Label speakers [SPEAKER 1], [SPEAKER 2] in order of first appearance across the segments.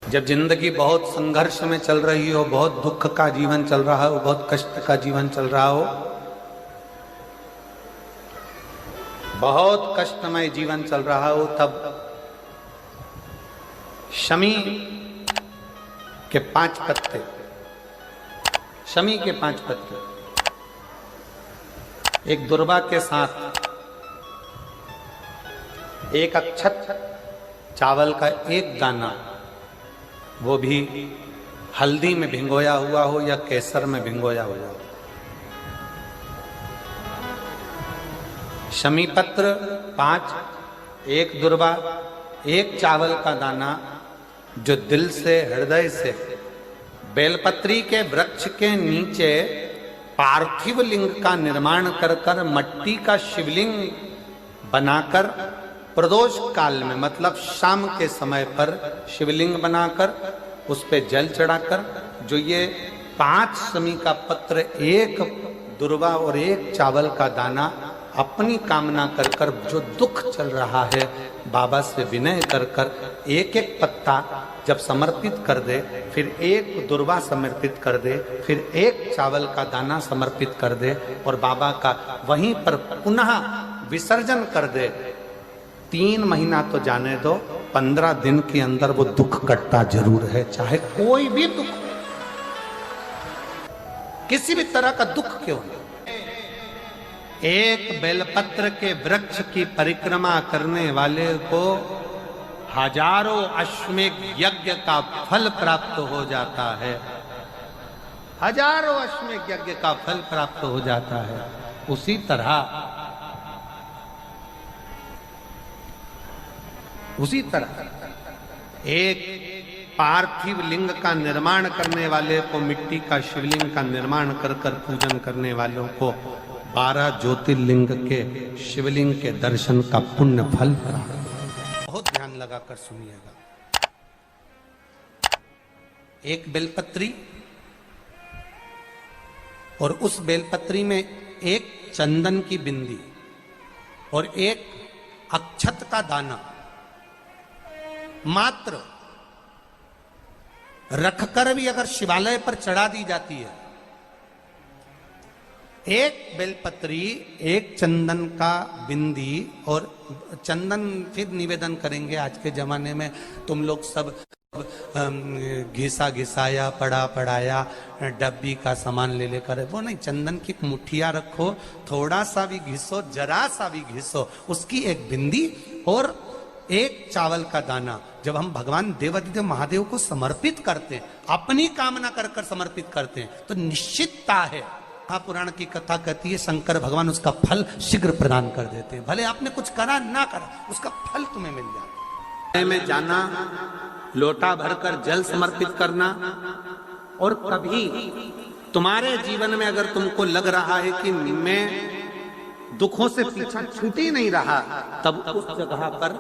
[SPEAKER 1] जब जिंदगी बहुत संघर्ष में चल रही हो, बहुत दुख का जीवन चल रहा हो, बहुत कष्ट का जीवन चल रहा हो, बहुत कष्टमय जीवन चल रहा हो, तब शमी के 5 पत्ते, शमी के 5 पत्ते एक दुर्वा के साथ एक अक्षत चावल का एक दाना, वो भी हल्दी में भिंगोया हुआ हो या केसर में भिंगोया हुआ हो, शमी पत्र 5, एक दुर्वा, एक चावल का दाना, जो दिल से हृदय से बेलपत्री के वृक्ष के नीचे पार्थिव लिंग का निर्माण कर कर मट्टी का शिवलिंग बनाकर प्रदोष काल में, मतलब शाम के समय पर शिवलिंग बनाकर उस पे जल चढ़ाकर, जो ये 5 शमी का पत्र, एक दुर्वा और एक चावल का दाना, अपनी कामना कर कर जो दुख चल रहा है बाबा से विनय कर कर एक एक पत्ता जब समर्पित कर दे, फिर एक दुर्वा समर्पित कर दे, फिर एक चावल का दाना समर्पित कर दे और बाबा का वहीं पर पुनः विसर्जन कर दे, 3 महीना तो जाने दो, 15 दिन के अंदर वो दुख कटता जरूर है, चाहे कोई भी दुख, किसी भी तरह का दुख क्यों न। एक बेलपत्र के वृक्ष की परिक्रमा करने वाले को हजारों अश्वमेध यज्ञ का फल प्राप्त हो जाता है, हजारों अश्वमेध यज्ञ का फल प्राप्त हो जाता है। उसी तरह एक पार्थिव लिंग का निर्माण करने वाले को, मिट्टी का शिवलिंग का निर्माण कर कर पूजन करने वालों को 12 ज्योतिर्लिंग के शिवलिंग के दर्शन का पुण्य फल प्राप्त। बहुत ध्यान लगाकर सुनिएगा। एक बेलपत्री और उस बेलपत्री में एक चंदन की बिंदी और एक अक्षत का दाना मात्र रखकर भी अगर शिवालय पर चढ़ा दी जाती है, एक बेलपत्री, एक चंदन का बिंदी, और चंदन फिर निवेदन करेंगे। आज के जमाने में तुम लोग सब घिसा घिसाया, पड़ा पड़ाया, डब्बी का सामान ले लेकर, वो नहीं, चंदन की मुठिया रखो, थोड़ा सा भी घिसो, जरा सा भी घिसो, उसकी एक बिंदी और एक चावल का दाना जब हम भगवान देवादिदेव महादेव को समर्पित करते हैं, अपनी कामना कर कर समर्पित करते हैं, तो निश्चितता है, महापुराण की कथा कहती है, शंकर भगवान उसका फल शीघ्र प्रदान कर देते हैं। भले आपने कुछ करा ना करा, उसका फल तुम्हें मिल जाता है। में जाना, लोटा भरकर जल समर्पित करना, और कभी तुम्हारे जीवन में अगर तुमको लग रहा है कि मैं दुखों से पीछा छूट ही नहीं रहा, तब उस जगह पर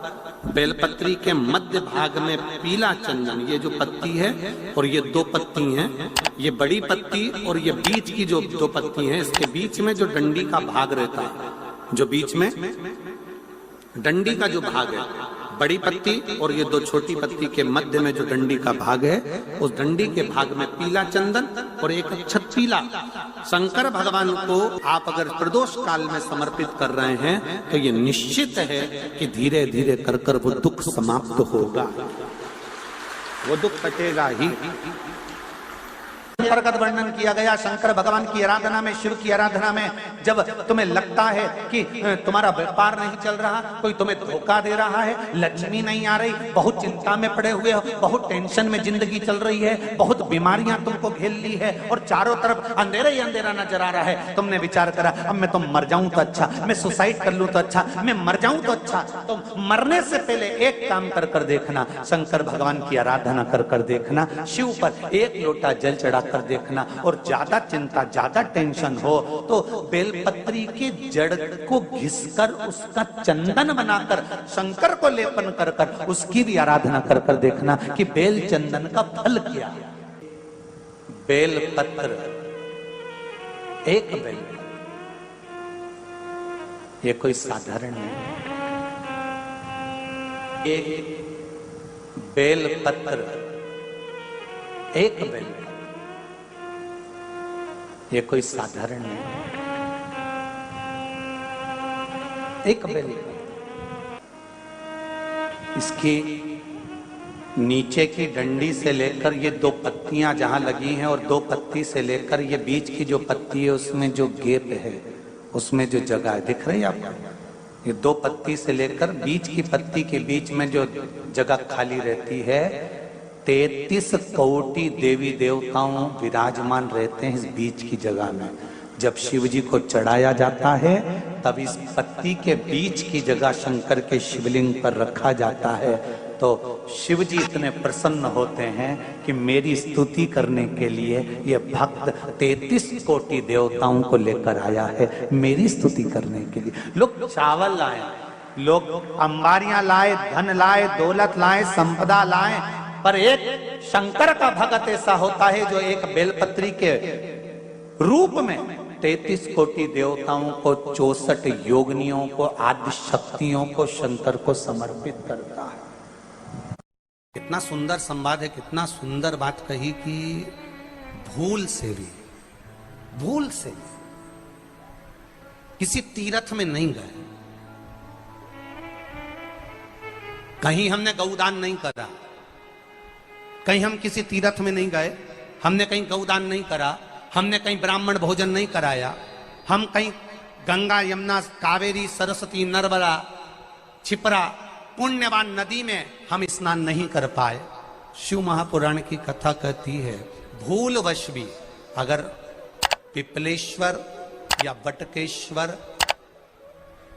[SPEAKER 1] बेलपत्री के मध्य भाग में पीला चंदन, ये जो पत्ती है और ये 2 पत्ती हैं, ये बड़ी पत्ती और ये बीच की जो 2 पत्ती हैं, इसके बीच में जो डंडी का भाग रहता है, जो बीच में डंडी का जो भाग है, बड़ी पत्ती और ये 2 छोटी पत्ती के मध्य में जो डंडी का भाग है, उस डंडी के भाग में पीला चंदन और एक अक्षत पीला, शंकर भगवान को आप अगर प्रदोष काल में समर्पित कर रहे हैं, तो ये निश्चित है कि धीरे धीरे कर कर वो दुख समाप्त होगा, वो दुख कटेगा ही। प्रकट वर्णन किया गया शंकर भगवान की आराधना में, शिव की आराधना में, जब तुम्हें लगता है कि तुम्हारा व्यापार नहीं चल रहा, कोई तुम्हें धोखा दे रहा है, लक्ष्मी नहीं आ रही, बहुत चिंता में पड़े हुए हो, बहुत टेंशन में जिंदगी चल रही है, बहुत बीमारियां तुमको घेर ली है और चारों तरफ अंधेरा ही अंधेरा नजर आ रहा है, तुमने विचार करा अब मैं तो मर जाऊं तो अच्छा, मैं सुसाइड कर लूं तो अच्छा, मैं मर जाऊं तो अच्छा, तो मरने से पहले एक काम कर कर देखना, शंकर भगवान की आराधना कर कर देखना, शिव पर एक लोटा जल चढ़ा कर देखना, और ज्यादा चिंता, ज्यादा टेंशन हो तो बेलपत्री के जड़ को घिसकर उसका चंदन बनाकर शंकर को लेपन कर कर उसकी भी आराधना कर कर देखना कि बेल चंदन का फल क्या। बेलपत्र, एक बेल, ये कोई साधारण नहीं, एक बेलपत्र एक बेल, ये कोई साधारण नहीं, एक बेल। इसकी नीचे की डंडी से लेकर ये दो पत्तियां जहां लगी हैं और दो पत्ती से लेकर ये बीच की जो पत्ती है उसमें जो गैप है, उसमें जो जगह है, दिख रही है आपको? ये दो पत्ती से लेकर बीच की पत्ती के बीच में जो जगह खाली रहती है, 33 कोटि देवी देवताओं विराजमान रहते हैं इस बीच की जगह में। जब शिव जी को चढ़ाया जाता है तब इस पत्ती के बीच की जगह शंकर के शिवलिंग पर रखा जाता है, तो शिव जी इतने प्रसन्न होते हैं कि मेरी स्तुति करने के लिए ये भक्त 33 कोटि देवताओं को लेकर आया है, मेरी स्तुति करने के लिए। लोग चावल लाए, लोग अंबारियां लाए, धन लाए, दौलत लाए, संपदा लाए, पर एक शंकर का भक्त ऐसा होता है जो एक बेलपत्री के रूप में 33 कोटि देवताओं को, 64 योगिनियों को, आदि शक्तियों को शंकर को समर्पित करता है। कितना सुंदर संवाद है, कितना सुंदर बात कही कि भूल से भी किसी तीर्थ में नहीं गए, कहीं हमने गौदान नहीं करा, कहीं हम किसी तीर्थ में नहीं गए, हमने कहीं गौदान नहीं करा, हमने कहीं ब्राह्मण भोजन नहीं कराया, हम कहीं गंगा यमुना कावेरी सरस्वती नर्मदा छिपरा पुण्यवान नदी में हम स्नान नहीं कर पाए। शिव महापुराण की कथा कहती है भूलवश भी अगर पिपलेश्वर या बटकेश्वर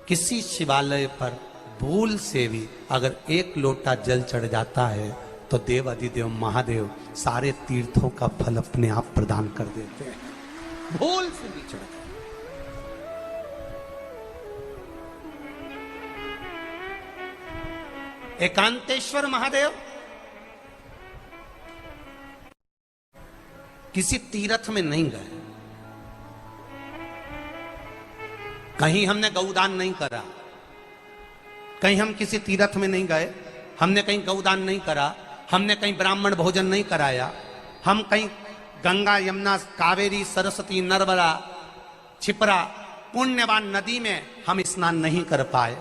[SPEAKER 1] किसी शिवालय पर भूल से भी अगर एक लोटा जल चढ़ जाता है तो देव अधिदेव महादेव सारे तीर्थों का फल अपने आप प्रदान कर देते हैं। भूल से भी चढ़, एकांतेश्वर महादेव किसी तीर्थ में नहीं गए, कहीं हमने गौदान नहीं करा, कहीं हम किसी तीर्थ में नहीं गए, हमने कहीं गौदान नहीं करा, हमने कहीं ब्राह्मण भोजन नहीं कराया, हम कहीं गंगा यमुना कावेरी सरस्वती नर्मदा छिपरा पुण्यवान नदी में हम स्नान नहीं कर पाए।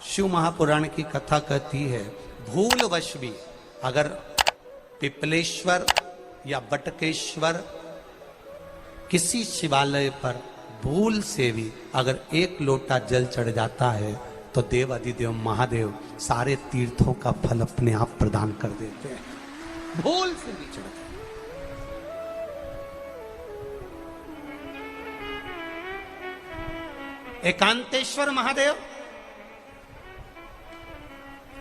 [SPEAKER 1] शिव महापुराण की कथा कहती है भूलवश भी अगर पिपलेश्वर या बटकेश्वर किसी शिवालय पर भूल से भी अगर एक लोटा जल चढ़ जाता है तो देव अधिदेव महादेव सारे तीर्थों का फल अपने आप प्रदान कर देते हैं। भूल से भी चढ़, एकांतेश्वर महादेव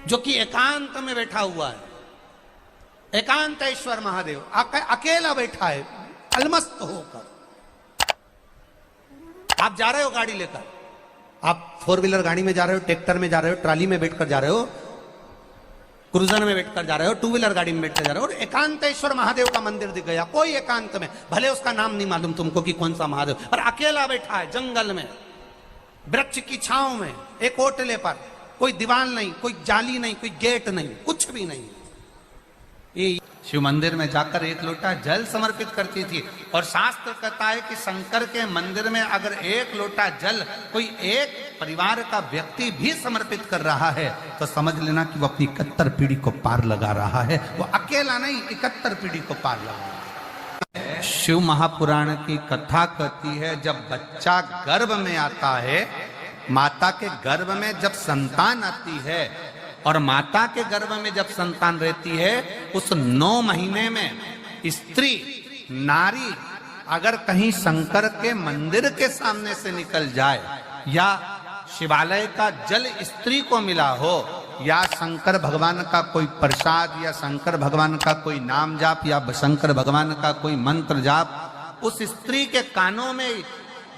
[SPEAKER 1] जो कि एकांत में बैठा हुआ है, एकांतेश्वर महादेव अकेला बैठा है अलमस्त होकर। आप जा रहे हो गाड़ी लेकर, आप 4 व्हीलर गाड़ी में जा रहे हो, ट्रैक्टर में जा रहे हो, ट्राली में बैठकर जा रहे हो, क्रूजर में बैठकर जा रहे हो, 2 व्हीलर गाड़ी में बैठकर जा रहे हो, और एकांतेश्वर महादेव का मंदिर दिख गया, कोई एकांत में, भले उसका नाम नहीं मालूम तुमको कि कौन सा महादेव, पर अकेला बैठा है जंगल में, वृक्ष की छांव में, एक ओटले पर, कोई दीवार नहीं, कोई जाली नहीं, कोई गेट नहीं, कुछ भी नहीं। ये शिव मंदिर में जाकर एक लोटा जल समर्पित करती थी, और शास्त्र कहता है कि शंकर के मंदिर में अगर एक लोटा जल कोई एक परिवार का व्यक्ति भी समर्पित कर रहा है तो समझ लेना कि वो अपनी 71 पीढ़ी को पार लगा रहा है। वो अकेला नहीं, 71 पीढ़ी को पार लगा रहा है। शिव महापुराण की कथा कहती है जब बच्चा गर्भ में आता है, माता के गर्भ में जब संतान आती है और माता के गर्भ में जब संतान रहती है, उस 9 महीने में स्त्री नारी अगर कहीं शंकर के मंदिर के सामने से निकल जाए, या शिवालय का जल स्त्री को मिला हो, या शंकर भगवान का कोई प्रसाद, या शंकर भगवान का कोई नाम जाप, या शंकर भगवान का कोई मंत्र जाप उस स्त्री के कानों में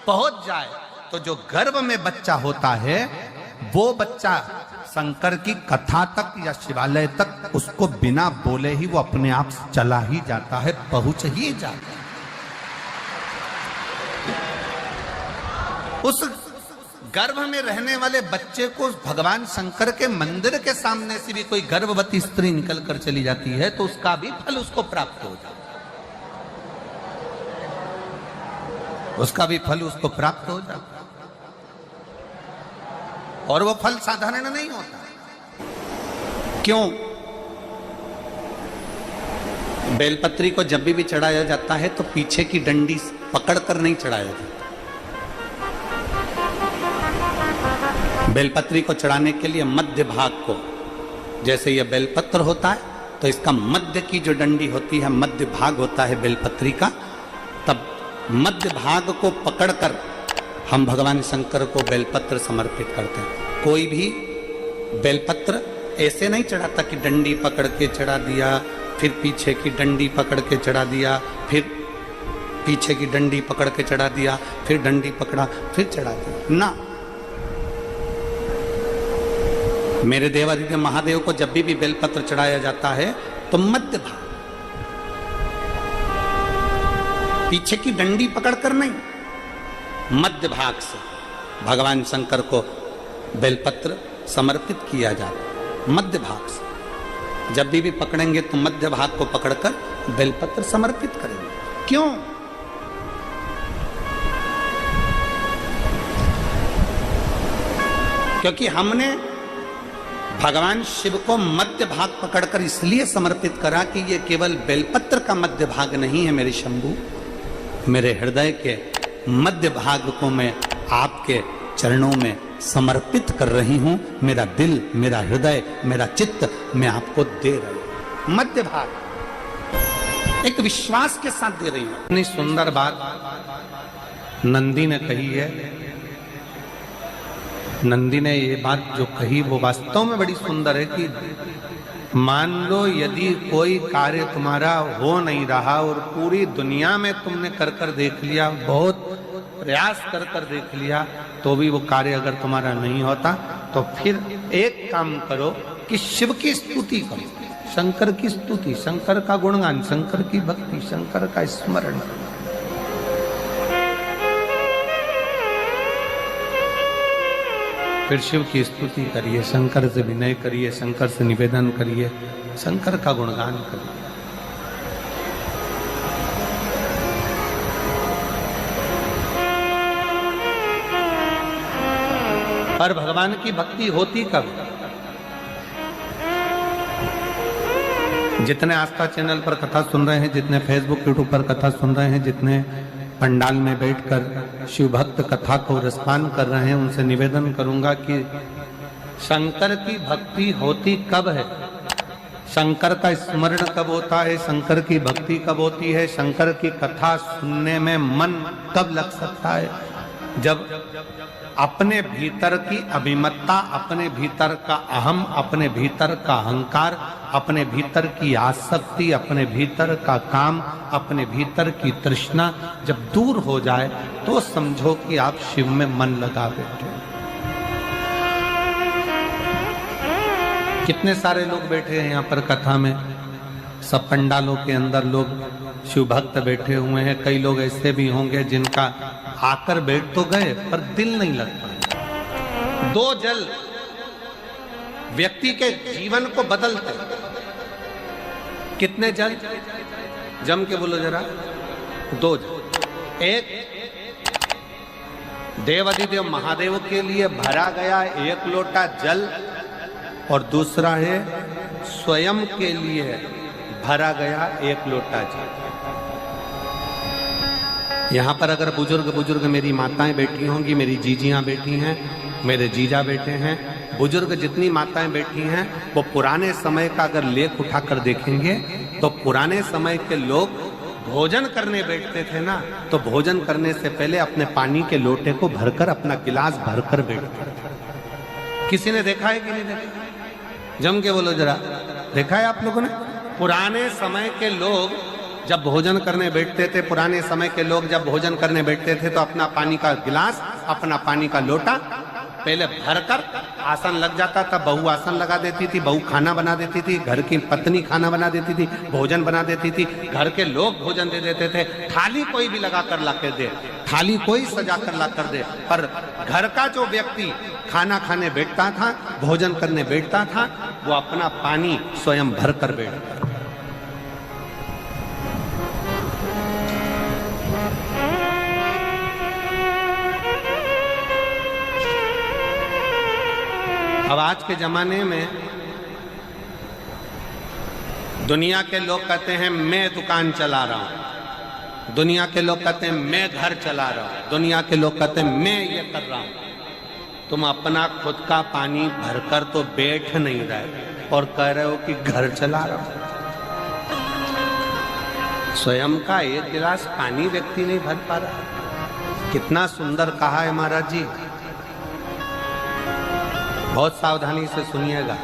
[SPEAKER 1] पहुंच जाए, तो जो गर्भ में बच्चा होता है वो बच्चा शंकर की कथा तक या शिवालय तक उसको बिना बोले ही वो अपने आप चला ही जाता है, पहुंच ही जाता है। उस गर्भ में रहने वाले बच्चे को भगवान शंकर के मंदिर के सामने से भी कोई गर्भवती स्त्री निकल कर चली जाती है तो उसका भी फल उसको प्राप्त हो जाता है। उसका भी फल उसको प्राप्त हो जाता, और वो फल साधारण नहीं होता। क्यों? बेलपत्री को जब भी चढ़ाया जाता है तो पीछे की डंडी पकड़कर नहीं चढ़ाया जाता। बेलपत्री को चढ़ाने के लिए मध्य भाग को, जैसे यह बेलपत्र होता है तो इसका मध्य की जो डंडी होती है, मध्य भाग होता है बेलपत्री का, तब मध्य भाग को पकड़कर हम भगवान शंकर को बेलपत्र समर्पित करते हैं। कोई भी बेलपत्र ऐसे नहीं चढ़ाता कि डंडी पकड़ के चढ़ा दिया, फिर पीछे की डंडी पकड़ के चढ़ा दिया, फिर पीछे की डंडी पकड़ के चढ़ा दिया, फिर डंडी पकड़ा, फिर चढ़ा दिया ना। मेरे देवादिदेव महादेव को जब भी बेलपत्र चढ़ाया जाता है तो मध्य भाग, पीछे की डंडी पकड़कर नहीं, मध्य भाग से भगवान शंकर को बेलपत्र समर्पित किया जाता है। मध्य भाग से जब भी पकड़ेंगे तो मध्य भाग को पकड़कर बेलपत्र समर्पित करेंगे। क्यों? क्योंकि हमने भगवान शिव को मध्य भाग पकड़कर इसलिए समर्पित करा कि ये केवल बेलपत्र का मध्य भाग नहीं है मेरे शंभू, मेरे हृदय के मध्य भाग को मैं आपके चरणों में समर्पित कर रही हूं। मेरा दिल, मेरा हृदय, मेरा चित्त मैं आपको दे रही हूं। मध्य भाग एक विश्वास के साथ दे रही हूं। इतनी सुंदर बात नंदी ने कही है। नंदी ने ये बात जो कही वो वास्तव में बड़ी सुंदर है कि मान लो यदि कोई कार्य तुम्हारा हो नहीं रहा और पूरी दुनिया में तुमने कर कर देख लिया, बहुत प्रयास कर कर देख लिया, तो भी वो कार्य अगर तुम्हारा नहीं होता, तो फिर एक काम करो कि शिव की स्तुति करो, शंकर की स्तुति, शंकर का गुणगान, शंकर की भक्ति, शंकर का स्मरण। फिर शिव की स्तुति करिए, शंकर से विनय करिए, शंकर से निवेदन करिए, शंकर का गुणगान करिए। पर भगवान की भक्ति होती कब? जितने आस्था चैनल पर कथा सुन रहे हैं, जितने फेसबुक यूट्यूब पर कथा सुन रहे हैं, जितने पंडाल में बैठकर शिव भक्त कथा को रसपान कर रहे हैं, उनसे निवेदन करूंगा कि शंकर की भक्ति होती कब है, शंकर का स्मरण कब होता है, शंकर की भक्ति कब होती है, शंकर की कथा सुनने में मन कब लग सकता है? जब अपने भीतर की अभिमत्ता, अपने भीतर का अहम, अपने भीतर का अहंकार, अपने भीतर की आसक्ति, अपने भीतर का काम, अपने भीतर की तृष्णा जब दूर हो जाए तो समझो कि आप शिव में मन लगा बैठे। कितने सारे लोग बैठे हैं यहाँ पर कथा में, सब पंडालों के अंदर लोग शिव भक्त बैठे हुए हैं। कई लोग ऐसे भी होंगे जिनका आकर बैठ तो गए पर दिल नहीं लग पाया। दो जल व्यक्ति के जीवन को बदलते। कितने जल? जम के बोलो जरा। दो जल। एक देवादिदेव महादेव के लिए भरा गया एक लोटा जल और दूसरा है स्वयं के लिए भरा गया एक लोटा जल। यहाँ पर अगर बुजुर्ग मेरी माताएं बैठी होंगी, मेरी जीजियां बैठी हैं, मेरे जीजा बैठे हैं, बुजुर्ग जितनी माताएं बैठी हैं, वो पुराने समय का अगर लेख उठाकर देखेंगे तो पुराने समय के लोग भोजन करने बैठते थे ना, तो भोजन करने से पहले अपने पानी के लोटे को भरकर, अपना गिलास भरकर बैठते थे। किसी ने देखा है कि नहीं देखा? जम के बोलो जरा, देखा है आप लोगों ने? पुराने समय के लोग जब भोजन करने बैठते थे, पुराने समय के लोग जब भोजन करने बैठते थे तो अपना पानी का गिलास, अपना पानी का लोटा पहले भरकर आसन लग जाता था। बहू आसन लगा देती थी, बहू खाना बना देती थी, घर की पत्नी खाना बना देती थी, भोजन बना देती थी, घर के लोग भोजन दे देते थे। थाली कोई भी लगा कर ला कर दे, थाली कोई सजा कर ला कर दे, पर घर का जो व्यक्ति खाना खाने बैठता था, भोजन करने बैठता था, वो अपना पानी स्वयं भर कर बैठता। अब आज के जमाने में दुनिया के लोग कहते हैं मैं दुकान चला रहा हूं, दुनिया के लोग कहते हैं मैं घर चला रहा हूं, दुनिया के लोग कहते हैं मैं ये कर रहा हूं। तुम अपना खुद का पानी भरकर तो बैठ नहीं रहे और कह रहे हो कि घर चला रहा हूं। स्वयं का एक गिलास पानी व्यक्ति नहीं भर पा रहा। कितना सुंदर कहा है महाराज जी, बहुत सावधानी से सुनिएगा।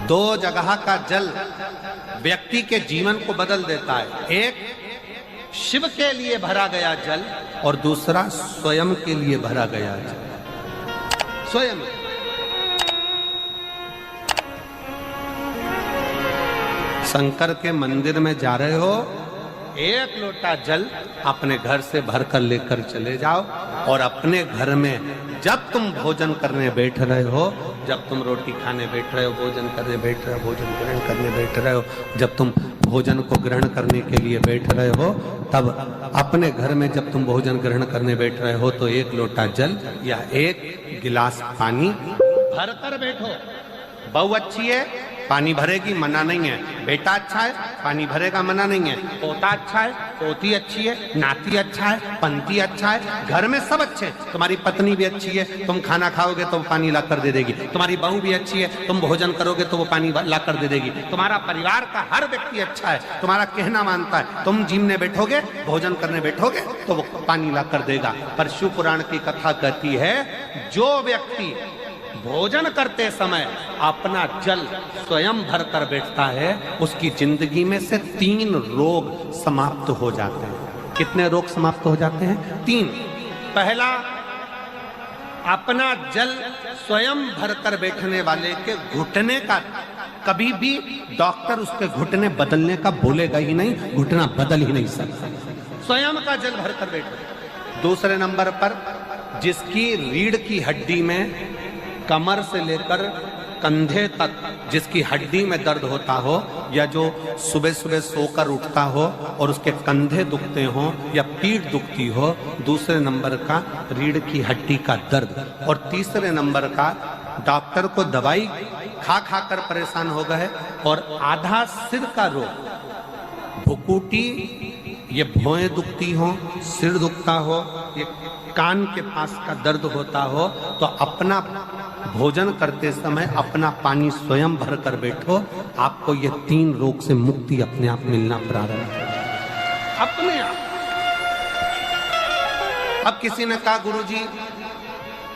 [SPEAKER 1] दो जगह का जल व्यक्ति के जीवन को बदल देता है। एक शिव के लिए भरा गया जल और दूसरा स्वयं के लिए भरा गया जल। स्वयं शंकर के मंदिर में जा रहे हो, एक लोटा जल अपने घर से भरकर लेकर चले जाओ और अपने घर में जब तुम भोजन करने बैठ रहे हो, जब तुम रोटी खाने बैठ रहे हो, भोजन करने बैठ रहे हो, भोजन ग्रहण करने बैठ रहे हो, जब तुम भोजन को ग्रहण करने के लिए बैठ रहे हो, तब अपने घर में जब तुम भोजन ग्रहण करने बैठ रहे हो तो एक लोटा जल या एक गिलास पानी भरकर बैठो। बहू अच्छी है, पानी भरेगी, मना नहीं है। बेटा अच्छा है, पानी भरेगा, मना नहीं है। पोता अच्छा है, पोती अच्छी है, नाती अच्छा है, पंती अच्छा है, घर में सब अच्छे। तुम्हारी पत्नी भी अच्छी है, तुम खाना खाओगे तो वो पानी ला कर दे देगी। तुम्हारी बहू भी अच्छी है, तुम भोजन करोगे तो वो पानी ला कर दे देगी। तुम्हारा परिवार का हर व्यक्ति अच्छा है, तुम्हारा कहना मानता है। तुम जिमने बैठोगे, भोजन करने बैठोगे तो वो पानी ला कर देगा। पर शिव पुराण की कथा कहती है, जो व्यक्ति भोजन करते समय अपना जल स्वयं भरकर बैठता है, उसकी जिंदगी में से 3 रोग समाप्त हो जाते हैं। कितने रोग समाप्त हो जाते हैं? 3। पहला, अपना जल स्वयं भरकर बैठने वाले के घुटने का कभी भी डॉक्टर उसके घुटने बदलने का बोलेगा ही नहीं, घुटना बदल ही नहीं सकता। स्वयं का जल भरकर बैठो। दूसरे नंबर पर, जिसकी रीढ़ की हड्डी में कमर से लेकर कंधे तक जिसकी हड्डी में दर्द होता हो, या जो सुबह सुबह सोकर उठता हो और उसके कंधे दुखते हो या पीठ दुखती हो। दूसरे नंबर का रीढ़ की हड्डी का दर्द। और तीसरे नंबर का, डॉक्टर को दवाई खा खा कर परेशान हो गए और आधा सिर का रोग, भुकुटी, ये भौएं दुखती हो, सिर दुखता हो, ये कान के पास का दर्द होता हो, तो अपना भोजन करते समय अपना पानी स्वयं भर कर बैठो। आपको ये 3 रोग से मुक्ति अपने आप मिलना प्रारंभ होगा, अपने आप। अब किसी ने कहा, गुरुजी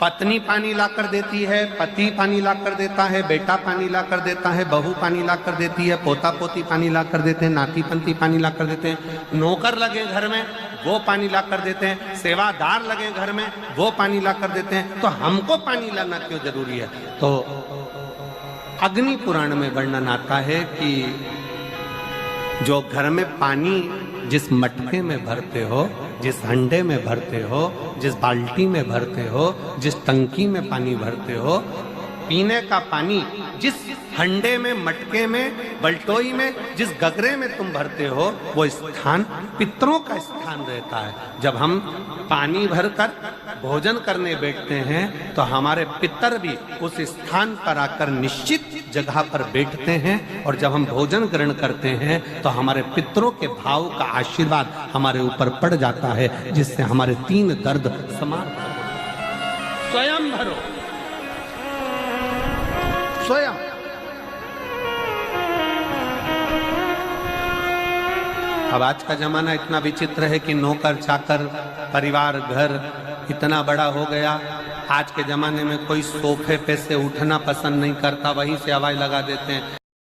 [SPEAKER 1] पत्नी पानी ला कर देती है, पति पानी ला कर देता है, बेटा पानी ला कर देता है, बहू पानी ला कर देती है, पोता पोती पानी ला कर देते हैं, नाती पंती पानी ला कर देते हैं, नौकर लगे घर में वो पानी ला कर देते हैं, सेवादार लगे घर में वो पानी ला कर देते हैं, तो हमको पानी लाना क्यों जरूरी है? तो अग्नि पुराण में वर्णन आता है कि जो घर में पानी जिस मटके में भरते हो, जिस हंडे में भरते हो, जिस बाल्टी में भरते हो, जिस टंकी में पानी भरते हो, पीने का पानी जिस हंडे में, मटके में, बल्टोई में, जिस गगरे में तुम भरते हो, वो स्थान पितरों का स्थान रहता है। जब हम पानी भरकर भोजन करने बैठते हैं तो हमारे पितर भी उस स्थान पर आकर निश्चित जगह पर बैठते हैं, और जब हम भोजन ग्रहण करते हैं तो हमारे पितरों के भाव का आशीर्वाद हमारे ऊपर पड़ जाता है, जिससे हमारे 3 दर्द समाप्त हो जाते। स्वयं भरो, स्वयं। अब आज का जमाना इतना विचित्र है कि नौकर चाकर, परिवार, घर इतना बड़ा हो गया। आज के जमाने में कोई सोफे पे से उठना पसंद नहीं करता, वहीं से हवाई लगा देते हैं।